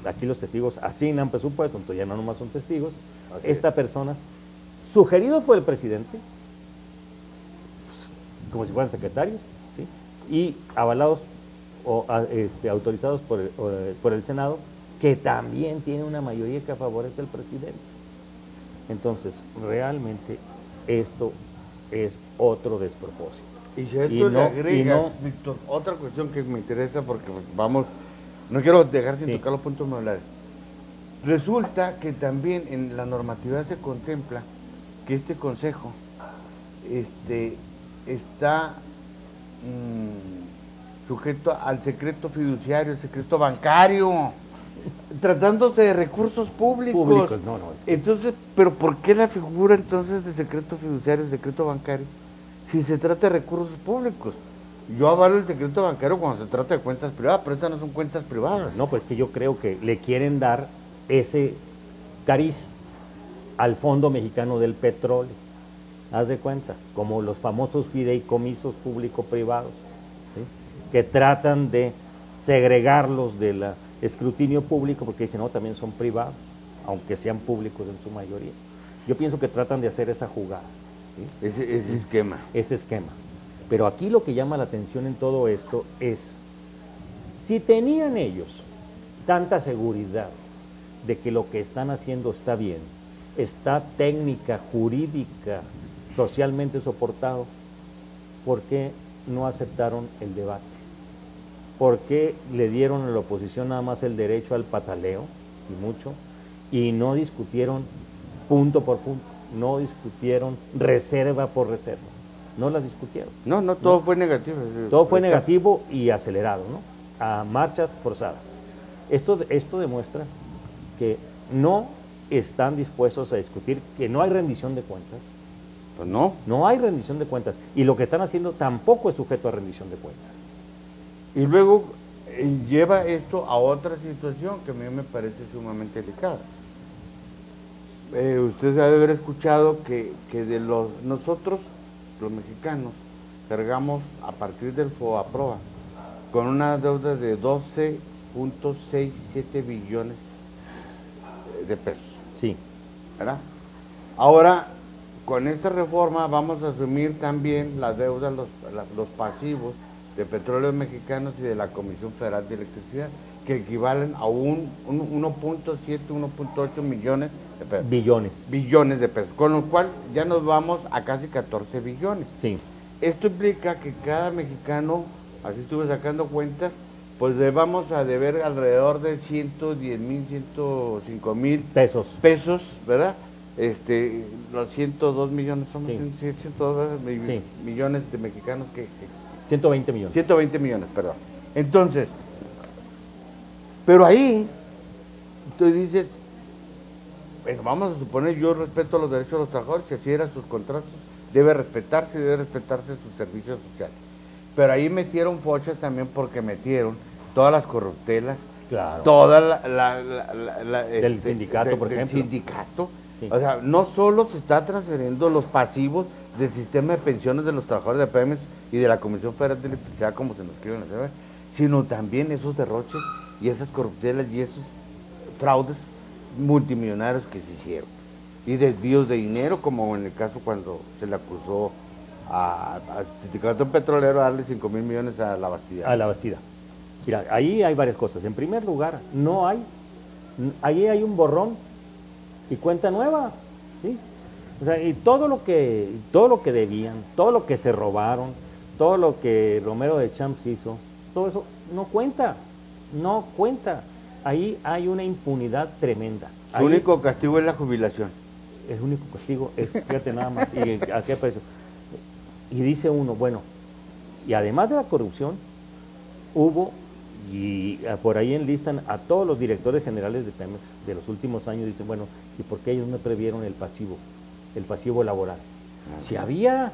aquí los testigos asignan presupuesto, entonces ya no nomás son testigos. Estas personas, sugeridos por el presidente, como si fueran secretarios, ¿sí? Y avalados o autorizados por el Senado, que también tiene una mayoría que favorece al presidente. Entonces, realmente esto es otro despropósito. Y si a esto le agregas, Víctor, otra cuestión que me interesa porque vamos, no quiero dejar sin tocar los puntos modulares. Resulta que también en la normatividad se contempla que este consejo está sujeto al secreto fiduciario, el secreto bancario, tratándose de recursos públicos. Entonces, pero ¿por qué la figura entonces de secreto fiduciario, secreto bancario, si se trata de recursos públicos? Yo avalo el secreto bancario cuando se trata de cuentas privadas, pero estas no son cuentas privadas. No, pues que yo creo que le quieren dar ese cariz al Fondo Mexicano del Petróleo. Haz de cuenta, como los famosos fideicomisos público-privados, ¿sí? Que tratan de segregarlos del escrutinio público porque dicen, no, también son privados, aunque sean públicos en su mayoría. Yo pienso que tratan de hacer esa jugada. ¿Sí? Ese esquema. Ese esquema. Pero aquí lo que llama la atención en todo esto es, si tenían ellos tanta seguridad de que lo que están haciendo está bien, está técnica, jurídica, socialmente soportado, ¿por qué no aceptaron el debate? ¿Por qué le dieron a la oposición nada más el derecho al pataleo, si mucho, y no discutieron punto por punto, no discutieron reserva por reserva? No las discutieron. No, todo fue negativo. Todo fue negativo y acelerado, ¿no? A marchas forzadas. Esto demuestra que no están dispuestos a discutir, que no hay rendición de cuentas. Pues no. No hay rendición de cuentas. Y lo que están haciendo tampoco es sujeto a rendición de cuentas. Y luego lleva esto a otra situación que a mí me parece sumamente delicada. Usted debe haber escuchado que nosotros, los mexicanos, cargamos a partir del FOBAPROA con una deuda de 12.67 billones de pesos. Sí. ¿Verdad? Ahora, con esta reforma vamos a asumir también la deuda, los pasivos de Petróleos Mexicanos y de la Comisión Federal de Electricidad. que equivalen a 1.7, 1.8 millones de pesos. Billones de pesos, con lo cual ya nos vamos a casi 14 billones. Sí. Esto implica que cada mexicano, así estuve sacando cuentas, pues le vamos a deber alrededor de 110,000, 105,000 pesos, ¿verdad? Los 102 millones, somos sí. 102 sí. millones de mexicanos que 120 millones. 120 millones, perdón. Entonces, pero ahí, tú dices, bueno, vamos a suponer, yo respeto los derechos de los trabajadores, si así eran sus contratos, debe respetarse sus servicios sociales. Pero ahí metieron fochas también porque metieron todas las corruptelas, claro. toda del sindicato, por ejemplo. Del sindicato. Sí. O sea, no solo se está transfiriendo los pasivos del sistema de pensiones de los trabajadores de Pemex y de la Comisión Federal de Electricidad, como se nos quieren hacer, sino también esos derroches y esas corruptelas y esos fraudes multimillonarios que se hicieron. Y desvíos de dinero, como en el caso cuando se le acusó al sindicato petrolero a darle 5,000 millones a la Bastida. A la Bastida. Mira, ahí hay varias cosas. En primer lugar, ahí hay un borrón y cuenta nueva, ¿sí? O sea, y todo lo que debían, todo lo que se robaron, todo lo que Romero de Champs hizo, todo eso no cuenta. Ahí hay una impunidad tremenda. Su único castigo es la jubilación. El único castigo es, fíjate nada más, y a qué precio. Y dice uno, bueno, y además de la corrupción, hubo, y por ahí enlistan a todos los directores generales de Pemex de los últimos años, dicen, bueno, ¿y por qué ellos no previeron el pasivo laboral? Si había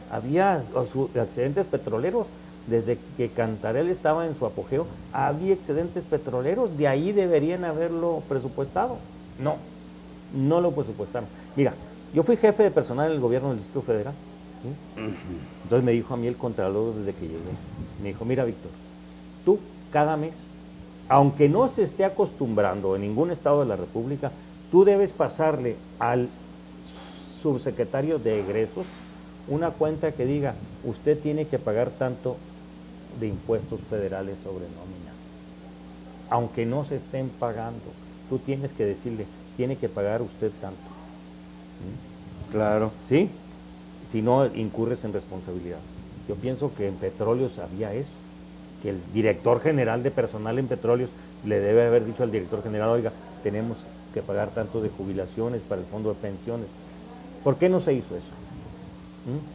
excedentes petroleros, desde que Cantarell estaba en su apogeo, había excedentes petroleros, de ahí deberían haberlo presupuestado. No lo presupuestaron. Mira, yo fui jefe de personal en el gobierno del Distrito Federal, ¿sí? Entonces me dijo a mí el Contralor desde que llegué, me dijo, mira Víctor, tú cada mes, aunque no se esté acostumbrando en ningún estado de la República, tú debes pasarle al subsecretario de egresos una cuenta que diga, usted tiene que pagar tanto de impuestos federales sobre nómina, aunque no se estén pagando, tú tienes que decirle, tiene que pagar usted tanto. ¿Sí? Claro. ¿Sí? Si no, incurres en responsabilidad. Yo pienso que en Petróleos había eso, que el director general de personal en Petróleos le debe haber dicho al director general, oiga, tenemos que pagar tanto de jubilaciones para el fondo de pensiones. ¿Por qué no se hizo eso?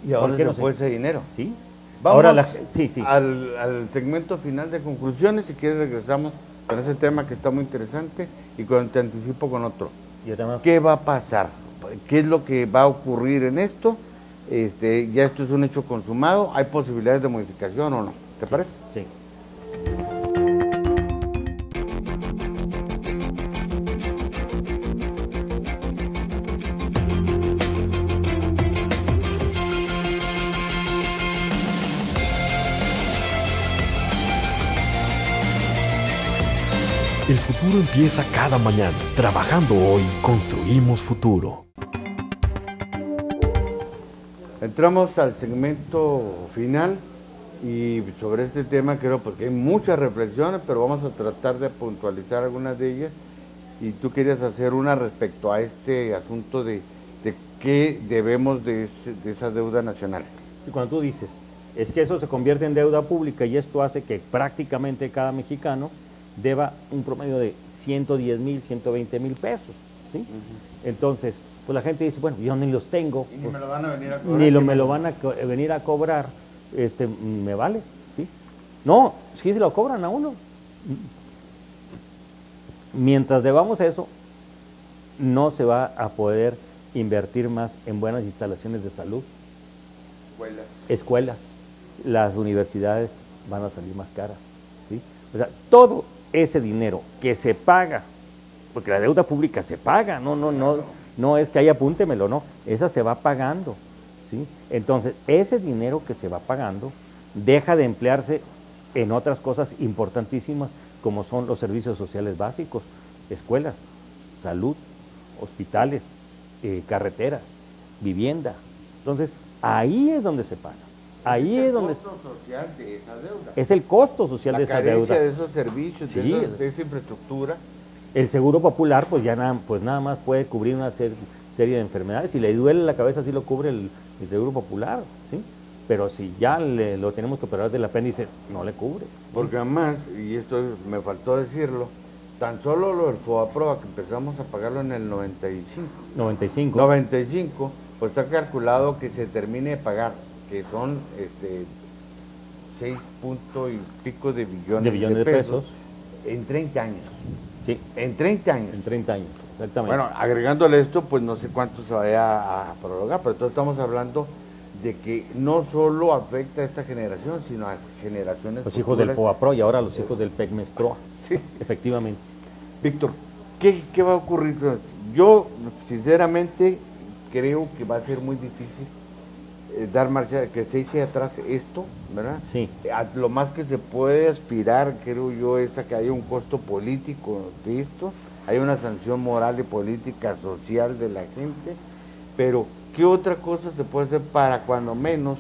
¿Y a dónde se fue ese dinero? ¿Sí? Vamos ahora sí. Al segmento final de conclusiones, si quieres regresamos con ese tema que está muy interesante y te anticipo con otro. ¿Qué va a pasar? ¿Qué es lo que va a ocurrir en esto? Ya esto es un hecho consumado, ¿hay posibilidades de modificación o no? ¿Te parece? Sí. El futuro empieza cada mañana. Trabajando hoy, construimos futuro. Entramos al segmento final y sobre este tema creo porque hay muchas reflexiones, pero vamos a tratar de puntualizar algunas de ellas. Y tú querías hacer una respecto a este asunto de qué debemos de esa deuda nacional. Sí, cuando tú dices, es que eso se convierte en deuda pública y esto hace que prácticamente cada mexicano deba un promedio de 110,000, 120,000 pesos, ¿sí? Entonces, pues la gente dice, bueno, yo ni los tengo. Y ni me lo van a venir a cobrar. Me lo van a venir a cobrar, me vale, ¿sí? No, sí se lo cobran a uno. Mientras debamos eso, no se va a poder invertir más en buenas instalaciones de salud. Escuelas. Las universidades van a salir más caras, ¿sí? O sea, todo ese dinero que se paga, porque la deuda pública se paga, no es que ahí apúntemelo, no, esa se va pagando, ¿sí? Entonces, ese dinero que se va pagando deja de emplearse en otras cosas importantísimas como son los servicios sociales básicos, escuelas, salud, hospitales, carreteras, vivienda. Entonces, ahí es donde se paga. Ahí es donde costo social de esa deuda. es el costo social de esa deuda. La carencia de esos servicios, Sí. de esa infraestructura. El seguro popular, pues ya nada más puede cubrir una serie de enfermedades. Si le duele la cabeza, sí lo cubre el seguro popular, ¿sí? Pero si ya lo tenemos que operar del apéndice, no le cubre. Porque además, y esto me faltó decirlo, tan solo lo del FOBAPROA, que empezamos a pagarlo en el 95. 95, pues está calculado que se termine de pagar, que son 6 punto y pico de billones de pesos en 30 años. Sí, En 30 años. en 30 años, exactamente. Bueno, agregándole esto, pues no sé cuánto se vaya a prorrogar, pero entonces estamos hablando de que no solo afecta a esta generación, sino a generaciones los hijos del futuras. FOBAPROA y ahora los hijos del PECMES-PROA, Sí. efectivamente. Víctor, ¿qué va a ocurrir con esto? Yo, sinceramente, creo que va a ser muy difícil dar marcha, que se eche atrás esto, ¿verdad? Sí. A lo más que se puede aspirar, creo yo, es a que haya un costo político de esto, hay una sanción moral y política, social de la gente, pero ¿qué otra cosa se puede hacer para cuando menos,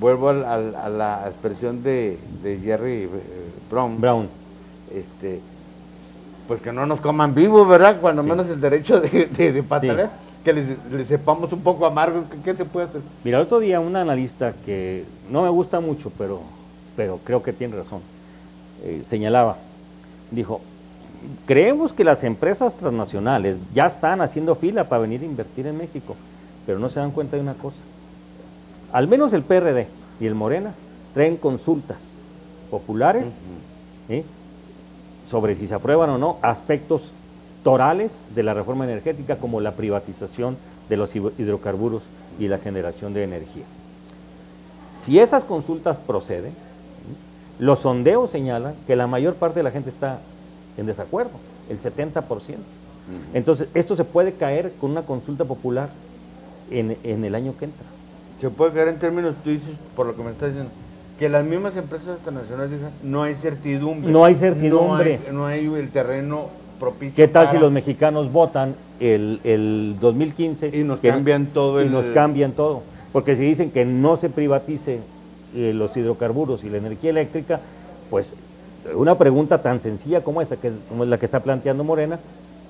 vuelvo a la expresión de Jerry Brown, pues que no nos coman vivos, ¿verdad? Cuando Sí. menos el derecho de patalear, que les sepamos un poco amargos, ¿qué se puede hacer? Mira, el otro día un analista que no me gusta mucho, pero creo que tiene razón, señalaba, dijo, creemos que las empresas transnacionales ya están haciendo fila para venir a invertir en México, pero no se dan cuenta de una cosa. Al menos el PRD y el Morena traen consultas populares sobre si se aprueban o no aspectos torales de la reforma energética, como la privatización de los hidrocarburos y la generación de energía. Si esas consultas proceden, los sondeos señalan que la mayor parte de la gente está en desacuerdo, el 70%. Entonces, esto se puede caer con una consulta popular en el año que entra. Se puede caer en términos, tú dices, por lo que me estás diciendo, que las mismas empresas internacionales dicen, no hay certidumbre. No hay certidumbre. No hay el terreno propicio. ¿Qué tal para- si los mexicanos votan el 2015 Y nos cambian todo y nos cambian todo? Porque si dicen que no se privatice los hidrocarburos y la energía eléctrica, pues una pregunta tan sencilla como esa, como es la que está planteando Morena,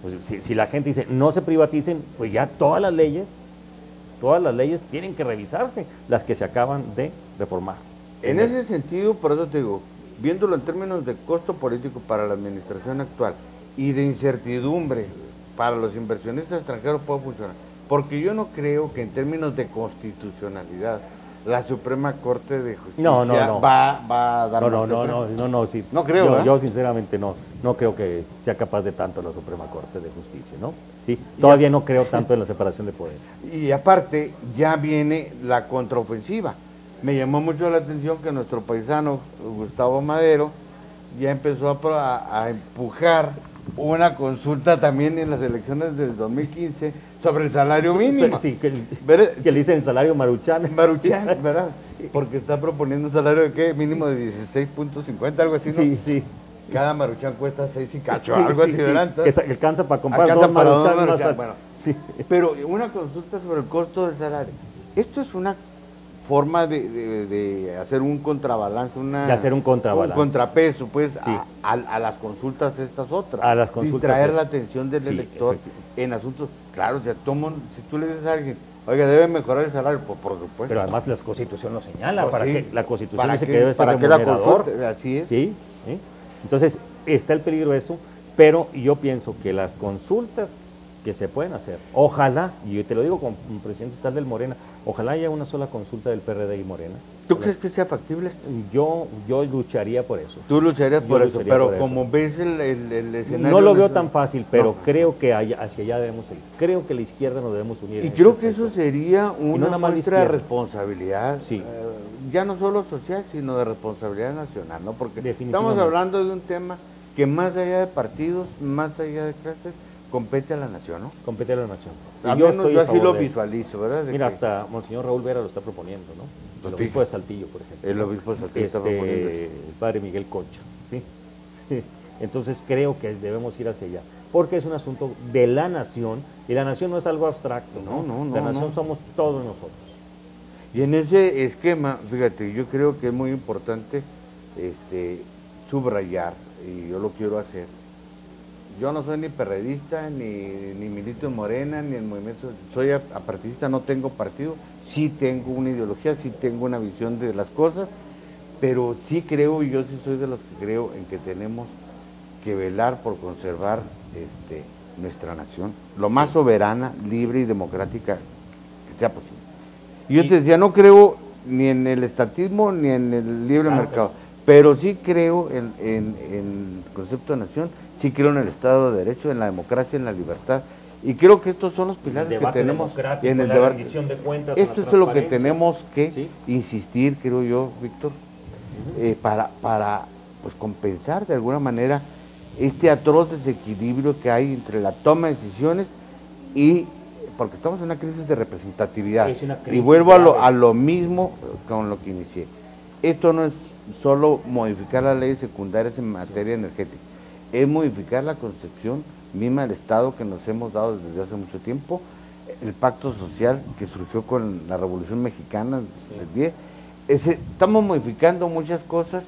pues si la gente dice no se privaticen, pues ya todas las leyes tienen que revisarse, las que se acaban de reformar. En ese sentido, por eso te digo, viéndolo en términos de costo político para la administración actual y de incertidumbre para los inversionistas extranjeros puede funcionar. Porque yo no creo que en términos de constitucionalidad la Suprema Corte de Justicia No. va a dar marcha atrás. No, sí. No creo, ¿verdad? Yo sinceramente no creo que sea capaz de tanto la Suprema Corte de Justicia, ¿no? Sí, todavía no creo tanto en la separación de poderes. Y aparte, ya viene la contraofensiva. Me llamó mucho la atención que nuestro paisano Gustavo Madero ya empezó a empujar una consulta también en las elecciones del 2015 sobre el salario mínimo. Sí, que ¿Verdad? le dicen salario maruchan. Maruchan, ¿verdad? Sí. Porque está proponiendo un salario de ¿qué? Mínimo de 16.50, algo así, ¿no? Sí. Cada Maruchan cuesta 6 y cacho, Sí, algo sí, así, sí, ¿verdad? que alcanza para comprar Alcanza dos para dos maruchan Maruchan, más. bueno. Sí. Pero una consulta sobre el costo del salario. Esto es una forma de hacer un contrabalance, De hacer un contrabalance. un contrapeso, pues, Sí. a las consultas estas otras. A las consultas distraer la estas. atención del Sí, elector efectivamente. en asuntos. Claro, o sea, si tú le dices a alguien, oiga, debe mejorar el salario, pues por supuesto. Pero además la Constitución lo señala, Pues para sí. que la Constitución ¿Para dice qué- que debe ser para qué la remunerador. consulta? Así es. Sí. Entonces, está el peligro de eso, pero yo pienso que las consultas que se pueden hacer, ojalá, y yo te lo digo como presidente estatal del Morena, ojalá haya una sola consulta del PRD y Morena. ¿Tú crees que sea factible esto? Yo lucharía por eso. Tú lucharías Yo por eso, lucharía pero por eso. como ves el escenario... No lo veo nacional- tan fácil, pero No. creo que hacia allá debemos ir. Creo que la izquierda nos debemos unir. Y en creo este que eso aspecto. sería una nada más la muestra de izquierda. responsabilidad, Sí. ya no solo social, sino de responsabilidad nacional, ¿no? Porque estamos Definitivamente. hablando de un tema que más allá de partidos, más allá de clases, compete a la nación, ¿no? Compete a la nación. Y Al yo menos estoy yo a así favor lo de eso. visualizo, ¿verdad? De Mira, que hasta Monseñor Raúl Vera lo está proponiendo, ¿no? Pues El obispo de Saltillo, por ejemplo. el obispo de Saltillo está proponiendo eso. El padre Miguel Concha, ¿sí? Entonces creo que debemos ir hacia allá, porque es un asunto de la nación, y la nación no es algo abstracto, ¿no? No, La nación no. somos todos nosotros. Y en ese esquema, fíjate, yo creo que es muy importante subrayar, y yo lo quiero hacer. Yo no soy ni perredista, ni milito en Morena, ni en movimiento, soy apartidista, no tengo partido, sí tengo una ideología, sí tengo una visión de las cosas, pero sí creo, y yo sí soy de los que creo en que tenemos que velar por conservar nuestra nación, lo más soberana, libre y democrática que sea posible. Y yo te decía, no creo ni en el estatismo ni en el libre mercado, pero sí creo en el concepto de nación, sí creo en el Estado de Derecho, en la democracia, en la libertad, y creo que estos son los pilares que tenemos en el debate. Rendición de cuentas, esto es lo que tenemos que insistir, creo yo, Víctor, para pues compensar de alguna manera este atroz desequilibrio que hay entre la toma de decisiones y, porque estamos en una crisis de representatividad, y vuelvo a lo mismo con lo que inicié. Esto no es solo modificar las leyes secundarias en materia energética, es modificar la concepción misma del Estado que nos hemos dado desde hace mucho tiempo, el pacto social que surgió con la Revolución Mexicana del 10. Estamos modificando muchas cosas,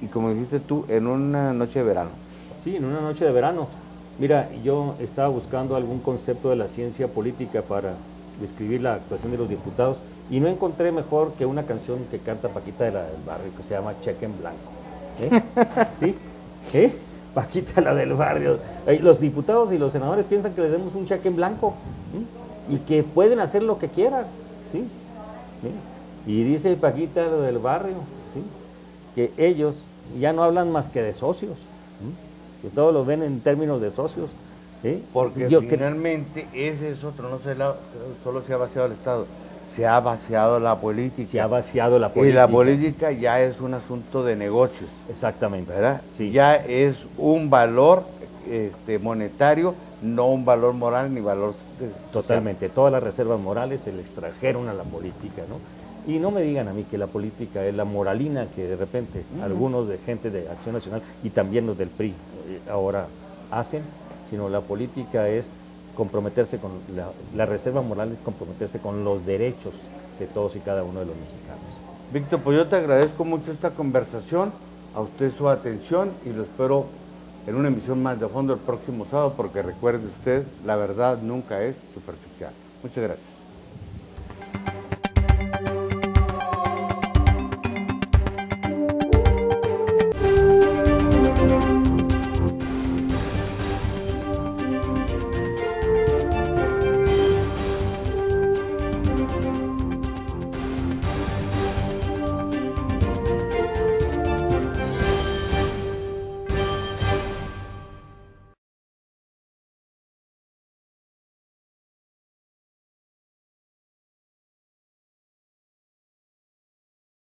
y como dijiste tú, en una noche de verano. Sí, en una noche de verano. Mira, yo estaba buscando algún concepto de la ciencia política para describir la actuación de los diputados y no encontré mejor que una canción que canta Paquita de la del Barrio, que se llama Cheque en Blanco. ¿Sí? Paquita la del Barrio. Los diputados y los senadores piensan que les demos un cheque en blanco, y que pueden hacer lo que quieran. ¿Sí? Y dice Paquita la del Barrio, ¿sí?, que ellos ya no hablan más que de socios, que todos lo ven en términos de socios. Porque finalmente ese es otro, no solo se ha vaciado el Estado, se ha vaciado la política. Se ha vaciado la política. Y la política ya es un asunto de negocios. Exactamente. ¿Verdad? Sí. Ya es un valor monetario, no un valor moral ni valor social. Totalmente. Todas las reservas morales se le extrajeron a la política, ¿no? Y no me digan a mí que la política es la moralina que de repente algunos de gente de Acción Nacional y también los del PRI ahora hacen, sino la política es comprometerse con la reserva moral, es comprometerse con los derechos de todos y cada uno de los mexicanos. Víctor, pues yo te agradezco mucho esta conversación, a usted su atención, y lo espero en una emisión más de Fondo el próximo sábado, porque recuerde usted, la verdad nunca es superficial. Muchas gracias.